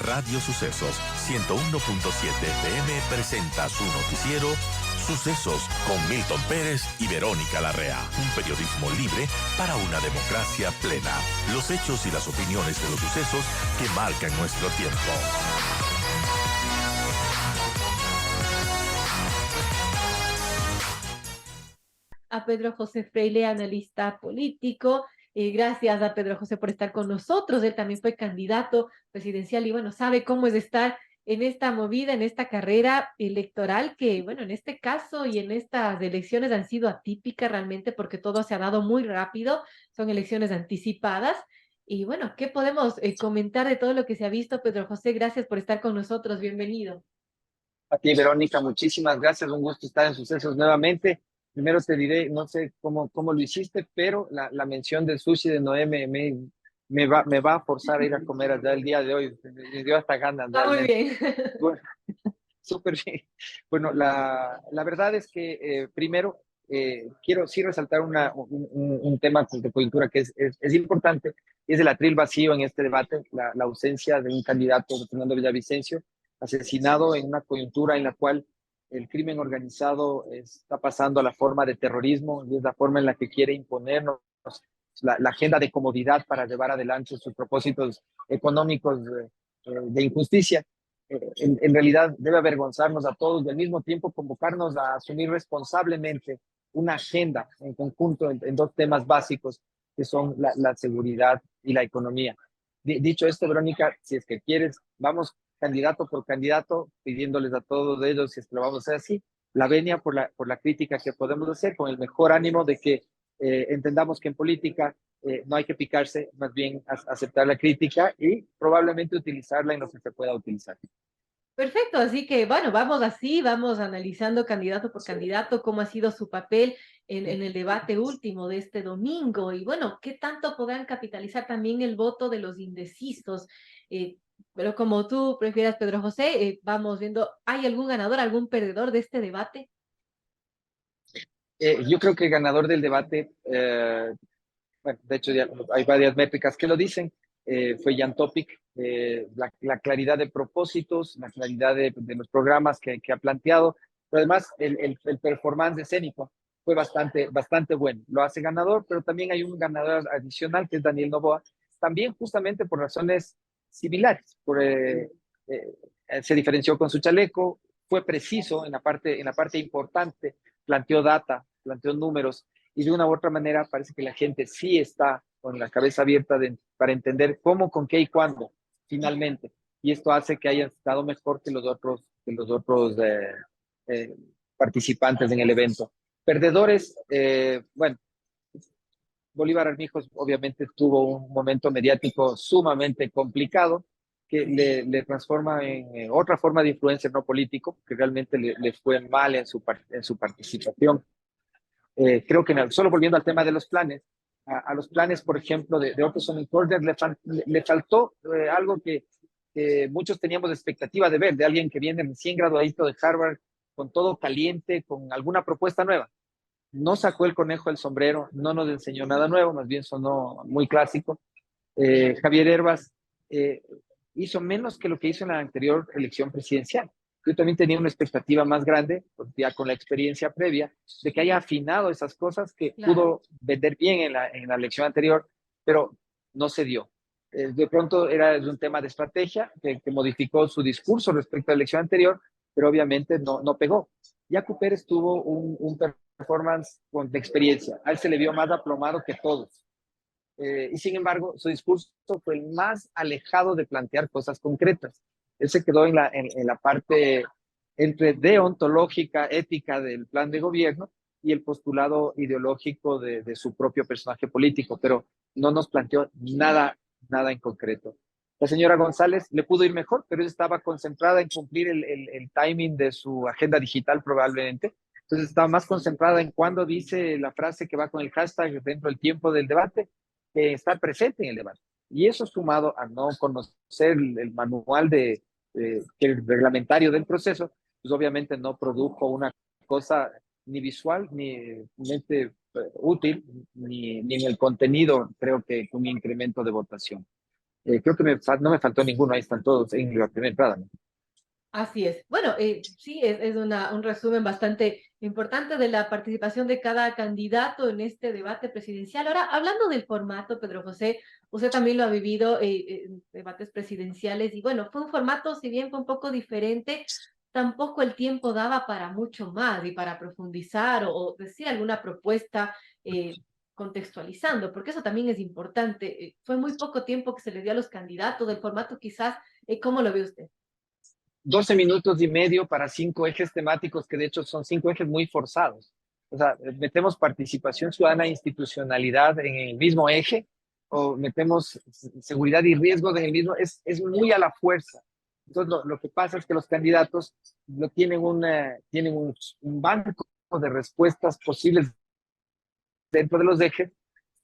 Radio Sucesos 101.7 FM presenta su noticiero Sucesos con Milton Pérez y Verónica Larrea. Un periodismo libre para una democracia plena. Los hechos y las opiniones de los sucesos que marcan nuestro tiempo. A Pedro José Freile, analista político. Gracias a Pedro José por estar con nosotros. Él también fue candidato presidencial y bueno, sabe cómo es estar en esta movida, en esta carrera electoral que, bueno, en este caso y en estas elecciones han sido atípicas realmente porque todo se ha dado muy rápido. Son elecciones anticipadas. Y bueno, ¿qué podemos comentar de todo lo que se ha visto, Pedro José? Gracias por estar con nosotros. Bienvenido. A ti, Verónica, muchísimas gracias. Un gusto estar en Sucesos nuevamente. Primero te diré, no sé cómo lo hiciste, pero la mención del sushi de Noé me va a forzar a ir a comer allá el día de hoy. Me dio hasta ganas, Está muy realmente. bien. Bueno, súper bien. Bueno, la verdad es que primero quiero sí resaltar un tema de coyuntura que es importante, y es el atril vacío en este debate, la ausencia de un candidato, de Fernando Villavicencio, asesinado en una coyuntura en la cual el crimen organizado está pasando a la forma de terrorismo y es la forma en la que quiere imponernos la agenda de comodidad para llevar adelante sus propósitos económicos de injusticia. En realidad debe avergonzarnos a todos y al mismo tiempo convocarnos a asumir responsablemente una agenda en conjunto en dos temas básicos que son la seguridad y la economía. Dicho esto, Verónica, si es que quieres, vamos candidato por candidato pidiéndoles a todos ellos, si es que lo vamos a hacer así, la venia por la crítica que podemos hacer con el mejor ánimo de que entendamos que en política no hay que picarse, más bien aceptar la crítica y probablemente utilizarla en lo que se pueda utilizar. Perfecto, así que bueno, vamos así, vamos analizando candidato por candidato cómo ha sido su papel en el debate último de este domingo y bueno, qué tanto podrán capitalizar también el voto de los indecisos. Eh, pero como tú prefieras, Pedro José, vamos viendo, ¿hay algún ganador, algún perdedor de este debate? Yo creo que el ganador del debate, bueno, de hecho ya hay varias métricas que lo dicen, fue Jan Topic, la claridad de propósitos, la claridad de los programas que ha planteado, pero además el performance escénico fue bastante bueno. Lo hace ganador, pero también hay un ganador adicional que es Daniel Noboa, también justamente por razones similares, se diferenció con su chaleco, fue preciso en la parte importante, planteó data, planteó números, y de una u otra manera parece que la gente sí está con la cabeza abierta para entender cómo, con qué y cuándo, finalmente. Y esto hace que hayan estado mejor que los otros eh, participantes en el evento. Perdedores, bueno, Bolívar Armijos obviamente tuvo un momento mediático sumamente complicado que le transforma en otra forma de influencia no político, que realmente le fue mal en su participación. Creo que solo volviendo al tema de los planes, a los planes, por ejemplo, de Operation Corner le faltó algo que muchos teníamos expectativa de ver, de alguien que viene recién graduadito de Harvard, con todo caliente, con alguna propuesta nueva. No sacó el conejo del sombrero, no nos enseñó nada nuevo, más bien sonó muy clásico. Javier Herbas eh, hizo menos que lo que hizo en la anterior elección presidencial. Yo también tenía una expectativa más grande, ya con la experiencia previa, de que haya afinado esas cosas que Claro. pudo vender bien en la elección anterior, pero no se dio. De pronto era un tema de estrategia que modificó su discurso respecto a la elección anterior, pero obviamente no pegó. Yacu Pérez tuvo un performance de experiencia. A él se le vio más aplomado que todos. Y sin embargo, su discurso fue el más alejado de plantear cosas concretas. Él se quedó en la parte entre deontológica, ética del plan de gobierno y el postulado ideológico de su propio personaje político, pero no nos planteó nada en concreto. La señora González le pudo ir mejor, pero ella estaba concentrada en cumplir el timing de su agenda digital probablemente. Entonces estaba más concentrada en cuándo dice la frase que va con el hashtag dentro del tiempo del debate estar presente en el debate. Y eso sumado a no conocer el manual el reglamentario del proceso, pues obviamente no produjo una cosa ni visual, ni útil, ni en el contenido, creo que un incremento de votación. Creo que no me faltó ninguno, ahí están todos en la primera entrada, ¿no? Así es. Bueno, sí, es un resumen bastante importante de la participación de cada candidato en este debate presidencial. Ahora, hablando del formato, Pedro José, usted también lo ha vivido en debates presidenciales y bueno, fue un formato, si bien fue un poco diferente, tampoco el tiempo daba para mucho más y para profundizar o decir alguna propuesta contextualizando, porque eso también es importante. Fue muy poco tiempo que se le dio a los candidatos del formato, quizás, ¿cómo lo ve usted? 12 minutos y medio para 5 ejes temáticos, que de hecho son 5 ejes muy forzados. O sea, metemos participación ciudadana e institucionalidad en el mismo eje, o metemos seguridad y riesgos en el mismo, es muy a la fuerza. Entonces, lo que pasa es que los candidatos tienen un banco de respuestas posibles dentro de los ejes,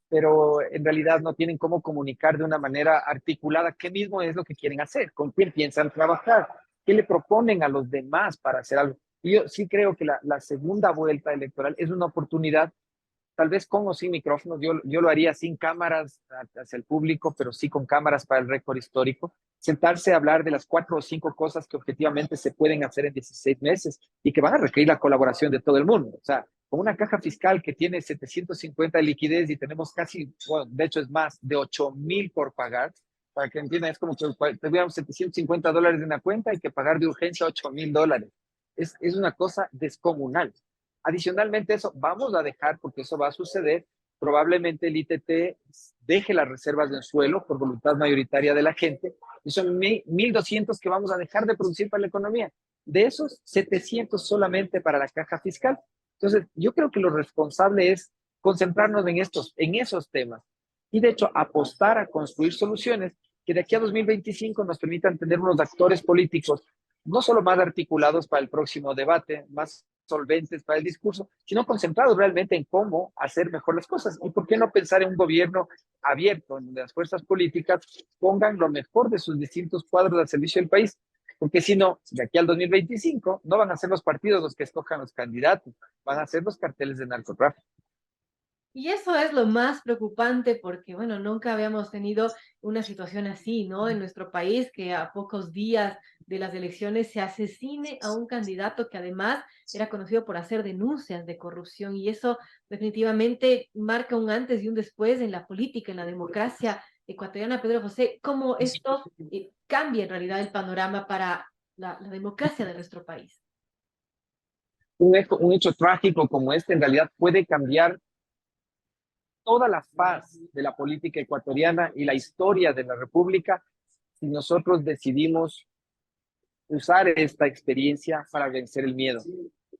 pero en realidad no tienen cómo comunicar de una manera articulada qué mismo es lo que quieren hacer, con quién piensan trabajar, qué le proponen a los demás para hacer algo. Y yo sí creo que la segunda vuelta electoral es una oportunidad, tal vez con o sin micrófonos, yo lo haría sin cámaras hacia el público, pero sí con cámaras para el récord histórico, sentarse a hablar de las 4 o 5 cosas que objetivamente se pueden hacer en 16 meses y que van a requerir la colaboración de todo el mundo. O sea, con una caja fiscal que tiene 750 de liquidez y tenemos casi, bueno, de hecho es más, de 8,000 por pagar, para que entiendan, es como que tuviéramos $750 en una cuenta y que pagar de urgencia $8,000. Es una cosa descomunal. Adicionalmente eso, vamos a dejar, porque eso va a suceder, probablemente el ITT deje las reservas del suelo por voluntad mayoritaria de la gente, y son 1,200 que vamos a dejar de producir para la economía. De esos, 700 solamente para la caja fiscal. Entonces, yo creo que lo responsable es concentrarnos en esos temas y, de hecho, apostar a construir soluciones que de aquí a 2025 nos permitan tener unos actores políticos no solo más articulados para el próximo debate, más solventes para el discurso, sino concentrados realmente en cómo hacer mejor las cosas. ¿Y por qué no pensar en un gobierno abierto, en donde las fuerzas políticas pongan lo mejor de sus distintos cuadros al servicio del país? Porque si no, de aquí al 2025, no van a ser los partidos los que escojan los candidatos, van a ser los carteles de narcotráfico. Y eso es lo más preocupante porque, bueno, nunca habíamos tenido una situación así, ¿no? En nuestro país, que a pocos días de las elecciones se asesine a un candidato que además era conocido por hacer denuncias de corrupción. Y eso definitivamente marca un antes y un después en la política, en la democracia ecuatoriana. Pedro José, ¿cómo esto cambia en realidad el panorama para la democracia de nuestro país? Un hecho trágico como este en realidad puede cambiar toda la faz de la política ecuatoriana y la historia de la República si nosotros decidimos usar esta experiencia para vencer el miedo.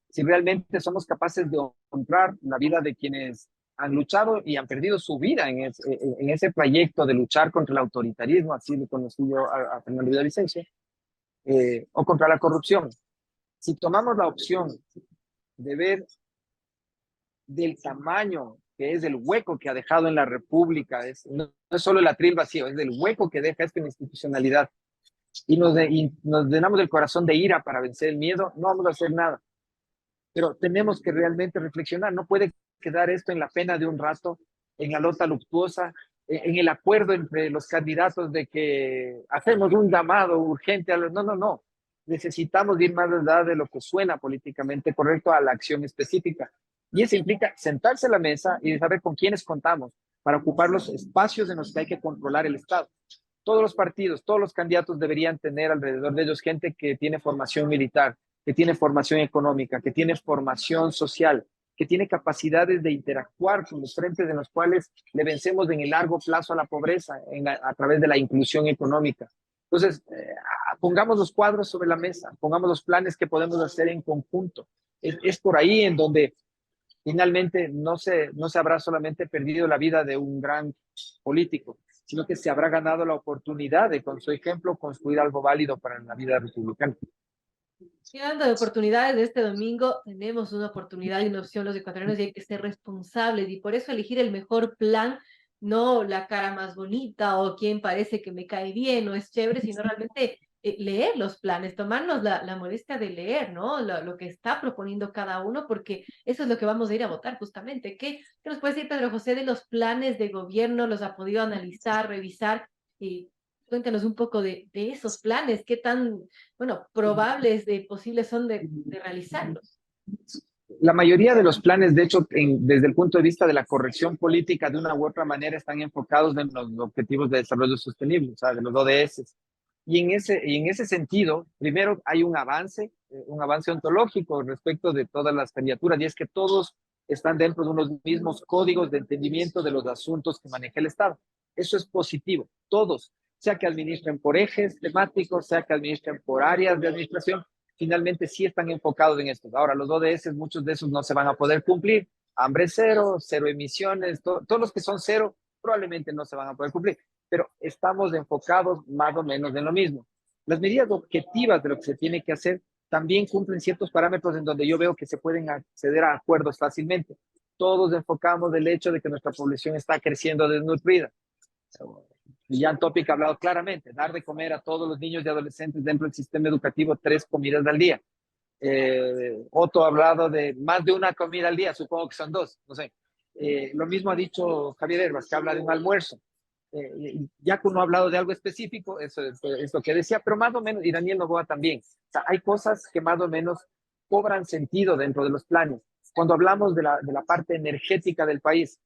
Si realmente somos capaces de honrar la vida de quienes han luchado y han perdido su vida en ese trayecto de luchar contra el autoritarismo, así lo conocí yo a Fernando Villavicencio, o contra la corrupción. Si tomamos la opción de ver del tamaño que es el hueco que ha dejado en la República, no es solo el atril vacío, es del hueco que deja esta institucionalidad, y nos llenamos el corazón de ira para vencer el miedo, no vamos a hacer nada. Pero tenemos que realmente reflexionar, no puede quedar esto en la pena de un rato, en la nota luctuosa, en el acuerdo entre los candidatos de que hacemos un llamado urgente no, no, no. Necesitamos ir más allá de lo que suena políticamente correcto a la acción específica. Y eso implica sentarse a la mesa y saber con quiénes contamos para ocupar los espacios en los que hay que controlar el Estado. Todos los partidos, todos los candidatos deberían tener alrededor de ellos gente que tiene formación militar, que tiene formación económica, que tiene formación social, que tiene capacidades de interactuar con los frentes en los cuales le vencemos en el largo plazo a la pobreza a través de la inclusión económica. Entonces, pongamos los cuadros sobre la mesa, pongamos los planes que podemos hacer en conjunto. Es por ahí en donde finalmente no se habrá solamente perdido la vida de un gran político, sino que se habrá ganado la oportunidad de, con su ejemplo, construir algo válido para la vida republicana. Y hablando de oportunidades, de este domingo tenemos una oportunidad y una opción los ecuatorianos y hay que ser responsables y por eso elegir el mejor plan, no la cara más bonita o quien parece que me cae bien o es chévere, sino realmente leer los planes, tomarnos la molestia de leer, ¿no? Lo que está proponiendo cada uno, porque eso es lo que vamos a ir a votar justamente. ¿Qué nos puede decir Pedro José de los planes de gobierno? ¿Los ha podido analizar, revisar? Cuéntanos un poco de esos planes, qué tan, bueno, probables de posibles son de realizarlos. La mayoría de los planes, de hecho, desde el punto de vista de la corrección política, de una u otra manera, están enfocados en los objetivos de desarrollo sostenible, o sea, de los ODS. Y en ese sentido, primero hay un avance ontológico respecto de todas las candidaturas, y es que todos están dentro de unos mismos códigos de entendimiento de los asuntos que maneja el Estado. Eso es positivo, todos, sea que administren por ejes temáticos, sea que administren por áreas de administración, finalmente sí están enfocados en esto. Ahora, los ODS, muchos de esos no se van a poder cumplir. Hambre cero, cero emisiones, todos los que son cero probablemente no se van a poder cumplir, pero estamos enfocados más o menos en lo mismo. Las medidas objetivas de lo que se tiene que hacer también cumplen ciertos parámetros en donde yo veo que se pueden acceder a acuerdos fácilmente. Todos enfocamos el hecho de que nuestra población está creciendo desnutrida. Jan Topic ha hablado claramente, dar de comer a todos los niños y adolescentes dentro del sistema educativo 3 comidas al día. Otto ha hablado de más de una comida al día, supongo que son 2, no sé. Lo mismo ha dicho Javier Herbas, que habla de un almuerzo. Yacu no ha hablado de algo específico, eso es lo que decía, pero más o menos, y Daniel Noboa también. O sea, hay cosas que más o menos cobran sentido dentro de los planes. Cuando hablamos de la parte energética del país,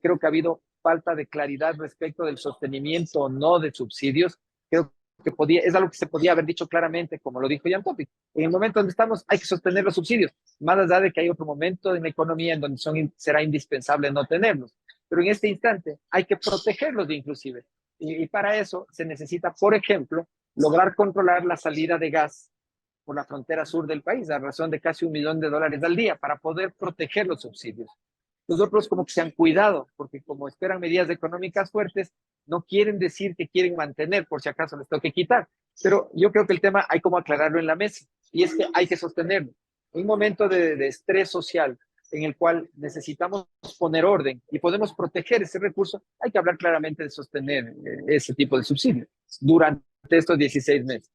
creo que ha habido falta de claridad respecto del sostenimiento o no de subsidios. Creo que es algo que se podía haber dicho claramente, como lo dijo Jan Topic. En el momento donde estamos, hay que sostener los subsidios, más allá de que hay otro momento en la economía en donde será indispensable no tenerlos. Pero en este instante hay que protegerlos inclusive. Y para eso se necesita, por ejemplo, lograr controlar la salida de gas por la frontera sur del país, a razón de casi $1 millón al día, para poder proteger los subsidios. Los otros como que se han cuidado, porque como esperan medidas económicas fuertes, no quieren decir que quieren mantener, por si acaso les toque quitar. Pero yo creo que el tema hay como aclararlo en la mesa, y es que hay que sostenerlo. En un momento de estrés social, en el cual necesitamos poner orden y podemos proteger ese recurso, hay que hablar claramente de sostener ese tipo de subsidio durante estos 16 meses.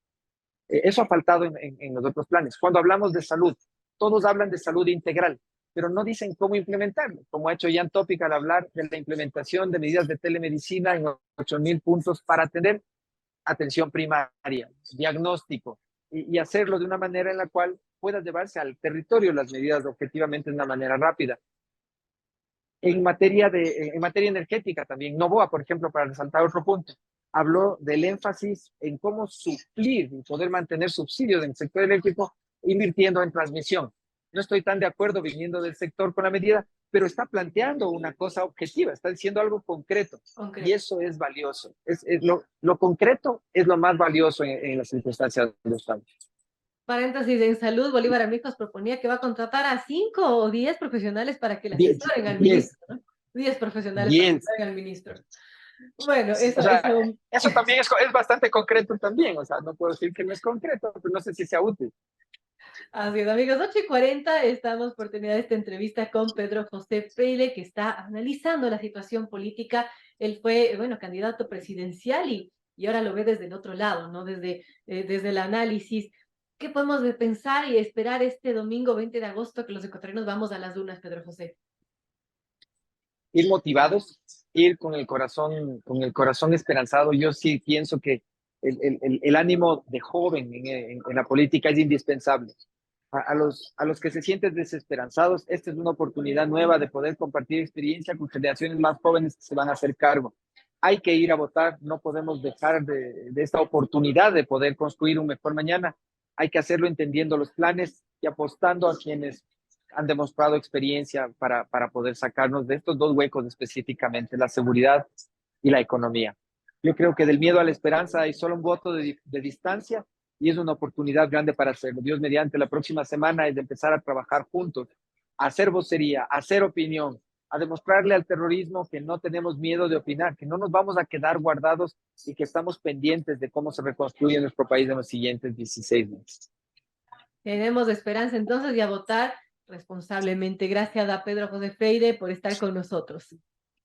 Eso ha faltado en los otros planes. Cuando hablamos de salud, todos hablan de salud integral, pero no dicen cómo implementarlo, como ha hecho Jan Topic al hablar de la implementación de medidas de telemedicina en 8,000 puntos para atender atención primaria, diagnóstico, y hacerlo de una manera en la cual pueda llevarse al territorio las medidas objetivamente de una manera rápida. En materia energética también, Novoa, por ejemplo, para resaltar otro punto, habló del énfasis en cómo suplir y poder mantener subsidios en el sector eléctrico invirtiendo en transmisión. No estoy tan de acuerdo viniendo del sector con la medida, pero está planteando una cosa objetiva, está diciendo algo concreto, y eso es valioso. Lo concreto es lo más valioso en las circunstancias de los estamos. Paréntesis, en salud, Bolívar Amigos proponía que va a contratar a 5 o 10 profesionales para que le 10, asesoren al 10, ministro, ¿no? 10 profesionales para que 10. asesoren al ministro. Bueno, eso, O sea, eso. eso también es bastante concreto también, o sea, no puedo decir que no es concreto, pero no sé si sea útil. Así es, amigos, 8:40, estamos por terminar esta entrevista con Pedro José Freire, que está analizando la situación política. Él fue, bueno, candidato presidencial y ahora lo ve desde el otro lado, ¿no? Desde el análisis. ¿Qué podemos pensar y esperar este domingo 20 de agosto que los ecuatorianos vamos a las urnas, Pedro José? Ir motivados, ir con el corazón esperanzado. Yo sí pienso que el ánimo de joven en la política es indispensable. A los que se sienten desesperanzados, esta es una oportunidad nueva de poder compartir experiencia con generaciones más jóvenes que se van a hacer cargo. Hay que ir a votar, no podemos dejar de esta oportunidad de poder construir un mejor mañana. Hay que hacerlo entendiendo los planes y apostando a quienes han demostrado experiencia para poder sacarnos de estos dos huecos específicamente, la seguridad y la economía. Yo creo que del miedo a la esperanza hay solo un voto de distancia, y es una oportunidad grande para hacerlo. Dios mediante, la próxima semana es de empezar a trabajar juntos, a hacer vocería, a hacer opinión, a demostrarle al terrorismo que no tenemos miedo de opinar, que no nos vamos a quedar guardados y que estamos pendientes de cómo se reconstruye nuestro país en los siguientes 16 meses. Tenemos esperanza entonces y a votar responsablemente. Gracias a Pedro José Freire por estar con nosotros.